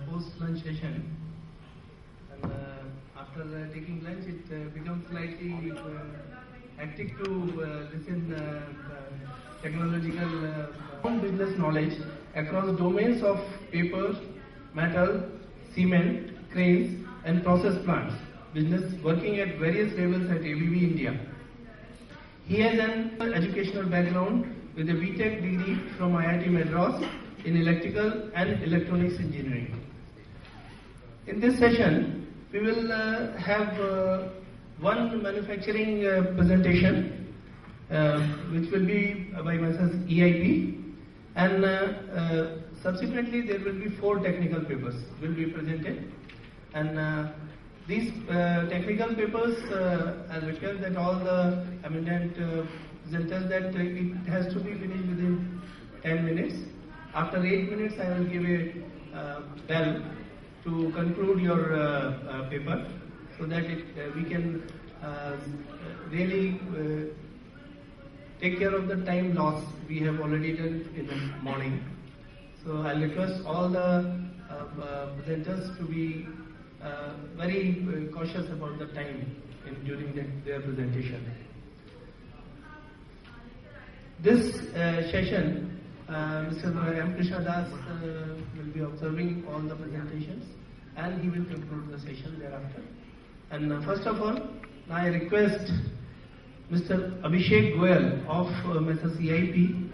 post-lunch session. And after taking lunch, it becomes slightly hectic to listen technological business knowledge across domains of paper, metal, cement, cranes, and process plants. Business working at various levels at ABB India. He has an educational background with a BTech degree from IIT Madras in electrical and electronics engineering. In this session, we will have one manufacturing presentation, which will be by Messrs. EIP, and subsequently there will be 4 technical papers will be presented, and these technical papers I request that all the eminent presenters that it has to be finished within 10 minutes. After 8 minutes, I will give a bell to conclude your paper, so that we can really take care of the time loss we have already done in the morning. So I request all the presenters to be very cautious about the time during their presentation. This session, Mr. M. Krishna Das will be observing all the presentations, and he will conclude the session thereafter. And first of all, I request Mr. Abhishek Goyal of Messrs. EIP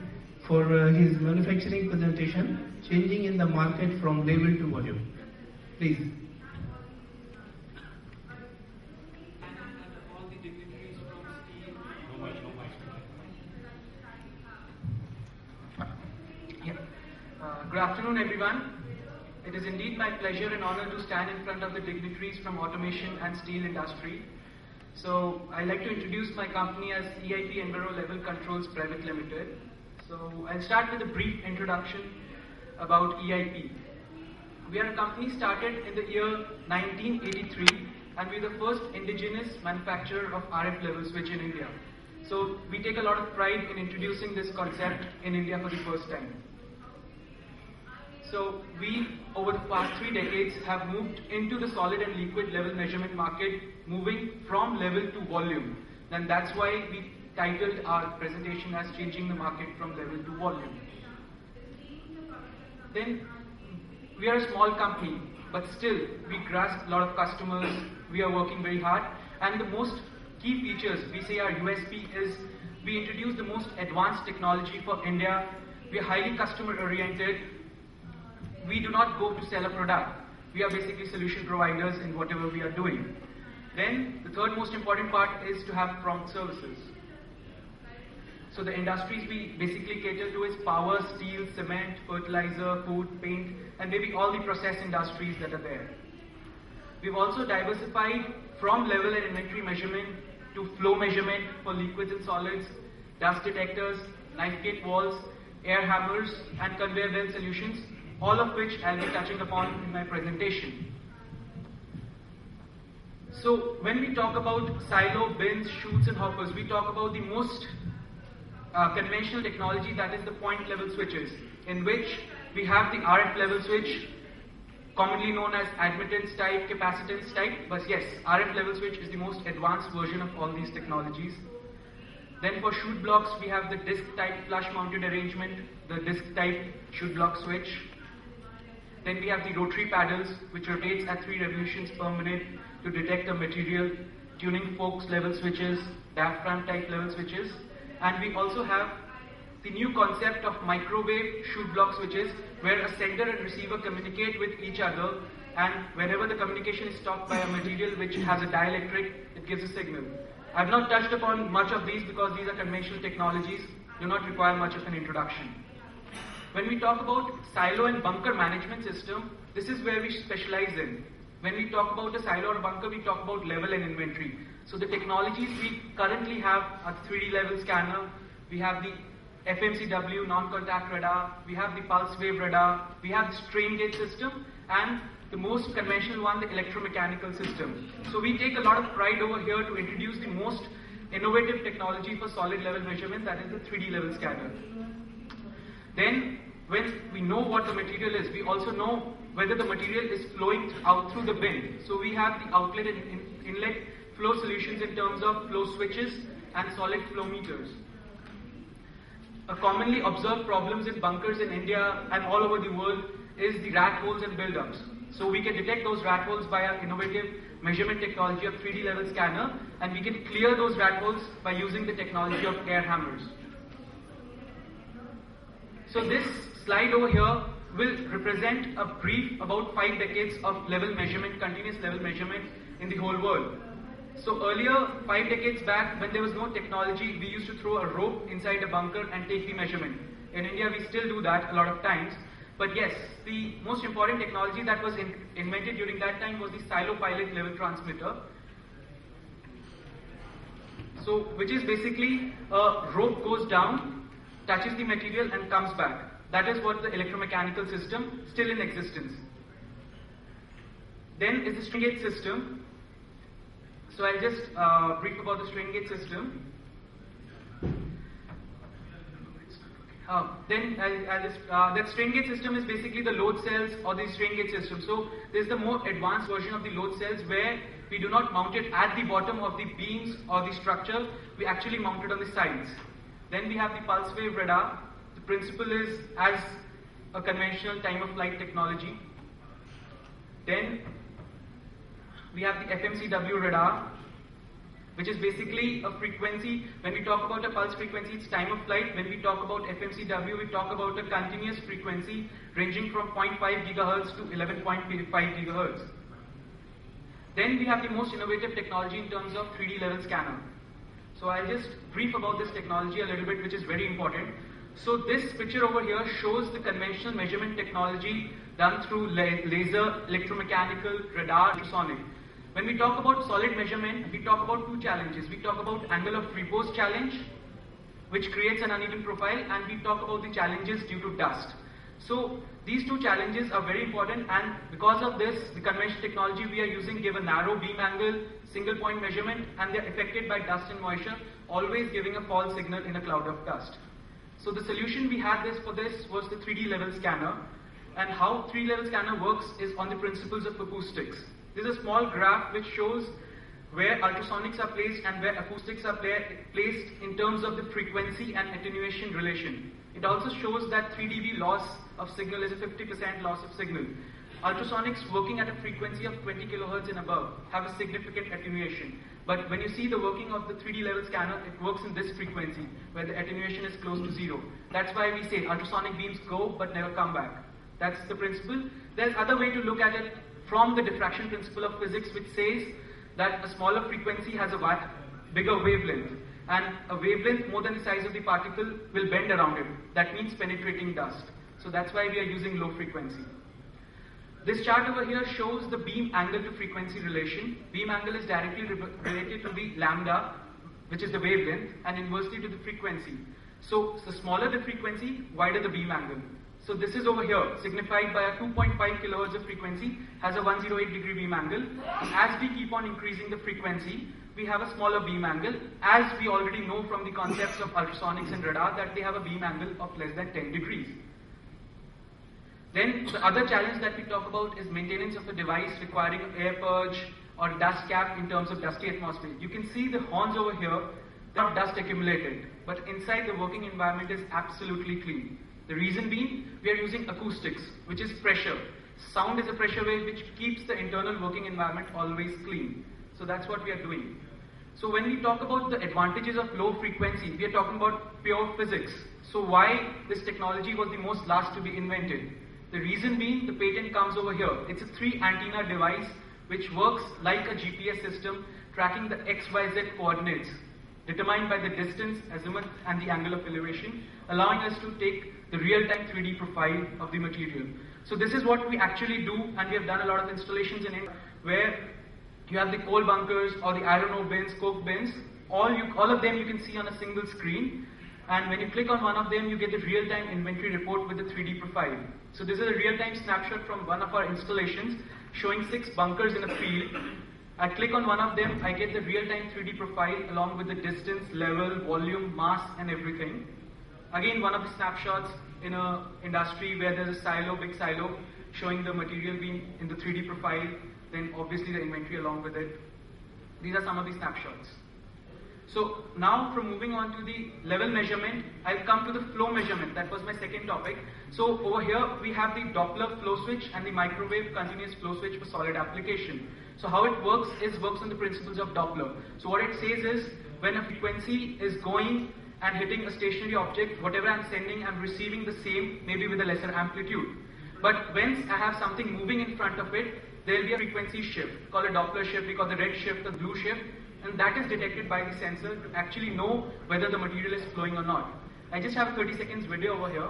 for his manufacturing presentation, changing in the market from label to volume. Please. Good afternoon, everyone. It is indeed my pleasure and honor to stand in front of the dignitaries from automation and steel industry. So I'd like to introduce my company as EIP Enviro Level Controls Private Limited. So I'll start with a brief introduction about EIP. We are a company started in the year 1983, and we're the first indigenous manufacturer of RF level switch in India. So we take a lot of pride in introducing this concept in India for the first time. So we, over the past 3 decades, have moved into the solid and liquid level measurement market, moving from level to volume. And that's why we titled our presentation as changing the market from level to volume. Then we are a small company, but still we grasp a lot of customers. We are working very hard, and the most key features, we say our USP, is we introduce the most advanced technology for India. We are highly customer oriented. We do not go to sell a product. We are basically solution providers in whatever we are doing. Then the third most important part is to have prompt services. So the industries we basically cater to is power, steel, cement, fertilizer, food, paint, and maybe all the process industries that are there. We've also diversified from level and inventory measurement to flow measurement for liquids and solids, dust detectors, knife gate walls, air hammers, and conveyor belt solutions, all of which I'll be touching upon in my presentation. So when we talk about silo, bins, chutes and hoppers, we talk about the most conventional technology, that is the point level switches, in which we have the RF level switch, commonly known as admittance type, capacitance type, but yes, RF level switch is the most advanced version of all these technologies. Then for chute blocks, we have the disc type flush mounted arrangement, the disc type chute block switch. Then we have the rotary paddles, which rotates at 3 revolutions per minute to detect the material, tuning forks level switches, diaphragm type level switches. And we also have the new concept of microwave chute block switches, where a sender and receiver communicate with each other, and whenever the communication is stopped by a material which has a dielectric, it gives a signal. I've not touched upon much of these because these are conventional technologies, do not require much of an introduction. When we talk about silo and bunker management system, this is where we specialize in. When we talk about a silo or a bunker, we talk about level and inventory. So the technologies we currently have are 3D level scanner, we have the FMCW non-contact radar, we have the pulse wave radar, we have the strain gauge system, and the most conventional one, the electromechanical system. So we take a lot of pride over here to introduce the most innovative technology for solid level measurement, that is the 3D level scanner. Then when we know what the material is, we also know whether the material is flowing out through the bin. So we have the outlet and inlet flow solutions in terms of flow switches and solid flow meters. A commonly observed problems in bunkers in India and all over the world is the rat holes and buildups. So we can detect those rat holes by our innovative measurement technology of 3D level scanner, and we can clear those rat holes by using the technology of air hammers. So this slide over here will represent a brief about 5 decades of level measurement, continuous level measurement in the whole world. So earlier, 5 decades back, when there was no technology, we used to throw a rope inside a bunker and take the measurement. In India, we still do that a lot of times. But yes, the most important technology that was invented during that time was the silo pilot level transmitter. So, which is basically a rope goes down, touches the material and comes back. That is what the electromechanical system still in existence. Then is the string gauge system. So I'll just brief about the strain gauge system. That strain gauge system is basically the load cells or the strain gauge system. So there's the more advanced version of the load cells where we do not mount it at the bottom of the beams or the structure, we actually mount it on the sides. Then we have the pulse wave radar. The principle is as a conventional time of flight technology. Then we have the FMCW radar, which is basically a frequency. When we talk about a pulse frequency, it's time of flight. When we talk about FMCW, we talk about a continuous frequency ranging from 0.5 gigahertz to 11.5 gigahertz. Then we have the most innovative technology in terms of 3D level scanner. So I'll just brief about this technology a little bit, which is very important. So this picture over here shows the conventional measurement technology done through laser, electromechanical, radar, ultrasonic. When we talk about solid measurement, we talk about two challenges. We talk about angle of repose challenge, which creates an uneven profile, and we talk about the challenges due to dust. So these two challenges are very important, and because of this, the conventional technology we are using give a narrow beam angle, single point measurement, and they're affected by dust and moisture, always giving a false signal in a cloud of dust. So the solution we had for this was the 3D level scanner, and how 3D level scanner works is on the principles of acoustics. This is a small graph which shows where ultrasonics are placed and where acoustics are placed in terms of the frequency and attenuation relation. It also shows that 3 dB loss of signal is a 50% loss of signal. Ultrasonics working at a frequency of 20 kilohertz and above have a significant attenuation. But when you see the working of the 3D level scanner, it works in this frequency where the attenuation is close to zero. That's why we say ultrasonic beams go but never come back. That's the principle. There's other way to look at it from the diffraction principle of physics, which says that a smaller frequency has a bigger wavelength, and a wavelength more than the size of the particle will bend around it. That means penetrating dust. So that's why we are using low frequency. This chart over here shows the beam angle to frequency relation. Beam angle is directly related to the lambda, which is the wavelength, and inversely to the frequency. So the smaller the frequency, wider the beam angle. So this is over here, signified by a 2.5 kilohertz of frequency, has a 108 degree beam angle. As we keep on increasing the frequency, we have a smaller beam angle, as we already know from the concepts of ultrasonics and radar that they have a beam angle of less than 10 degrees. Then the other challenge that we talk about is maintenance of a device requiring air purge or dust cap in terms of dusty atmosphere. You can see the horns over here, there are dust accumulated, but inside the working environment is absolutely clean. The reason being, we are using acoustics, which is pressure. Sound is a pressure wave which keeps the internal working environment always clean. So that's what we are doing. So when we talk about the advantages of low frequency, we are talking about pure physics. So why this technology was the most last to be invented? The reason being, the patent comes over here. It's a 3-antenna device which works like a GPS system, tracking the XYZ coordinates determined by the distance, azimuth, and the angle of elevation, allowing us to take the real-time 3D profile of the material. So this is what we actually do, and we have done a lot of installations in it, where you have the coal bunkers or the iron ore bins, coke bins, all of them you can see on a single screen, and when you click on one of them, you get the real-time inventory report with the 3D profile. So this is a real-time snapshot from one of our installations, showing 6 bunkers in a field. I click on one of them, I get the real-time 3D profile along with the distance, level, volume, mass, and everything. Again, one of the snapshots, in a industry where there's a silo, big silo, showing the material being in the 3D profile, then obviously the inventory along with it. These are some of the snapshots. So now from moving on to the level measurement, I'll come to the flow measurement. That was my second topic. So over here we have the Doppler flow switch and the microwave continuous flow switch for solid application. So how it works on the principles of Doppler. So what it says is, when a frequency is going and hitting a stationary object, whatever I'm sending, I'm receiving the same, maybe with a lesser amplitude. But when I have something moving in front of it, there will be a frequency shift, called a Doppler shift, we call the red shift, the blue shift, and that is detected by the sensor to actually know whether the material is flowing or not. I just have a 30 seconds video over here.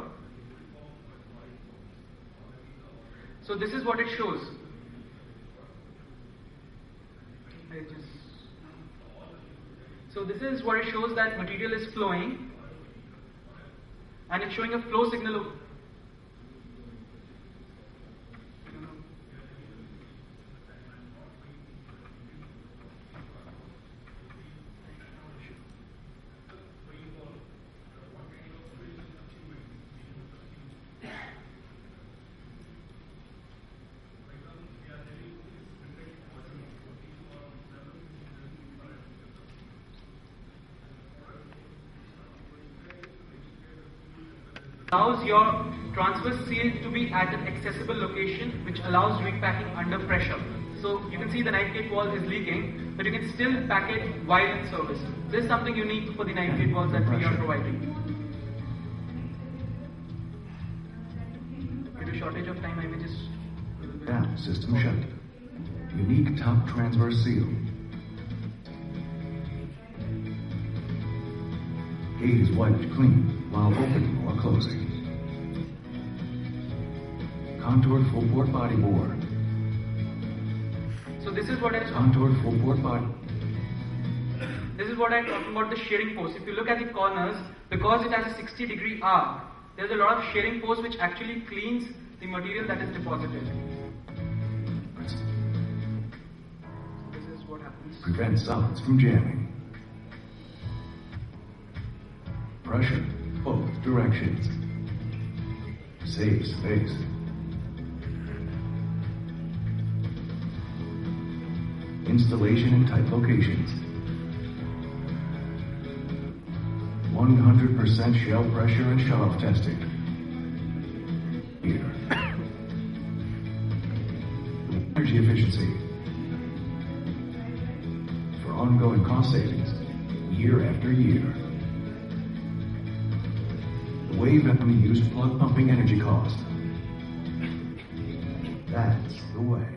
So this is what it shows. So this is what it shows, that material is flowing, and it's showing a flow signal. Allows your transverse seal to be at an accessible location, which allows repacking under pressure. So you can see the knife gate wall is leaking, but you can still pack it while in service. This is something unique for the knife gate walls that we are providing. Due to shortage of time, I may just... Now, system shut. Unique top transverse seal. Gate is wiped clean while opening or closing. Contoured full port body bore. So this is what I Contoured full port body. This is what I'm talking about, the shearing force. If you look at the corners, because it has a 60-degree arc, there's a lot of shearing force which actually cleans the material that is deposited. This is what happens. Prevent solids from jamming. Pressure, both directions. Save space. Installation in tight locations. 100% shell pressure and shut-off testing. Here. Energy efficiency. For ongoing cost savings, year after year. The wave only used plug pumping energy cost. That's the way.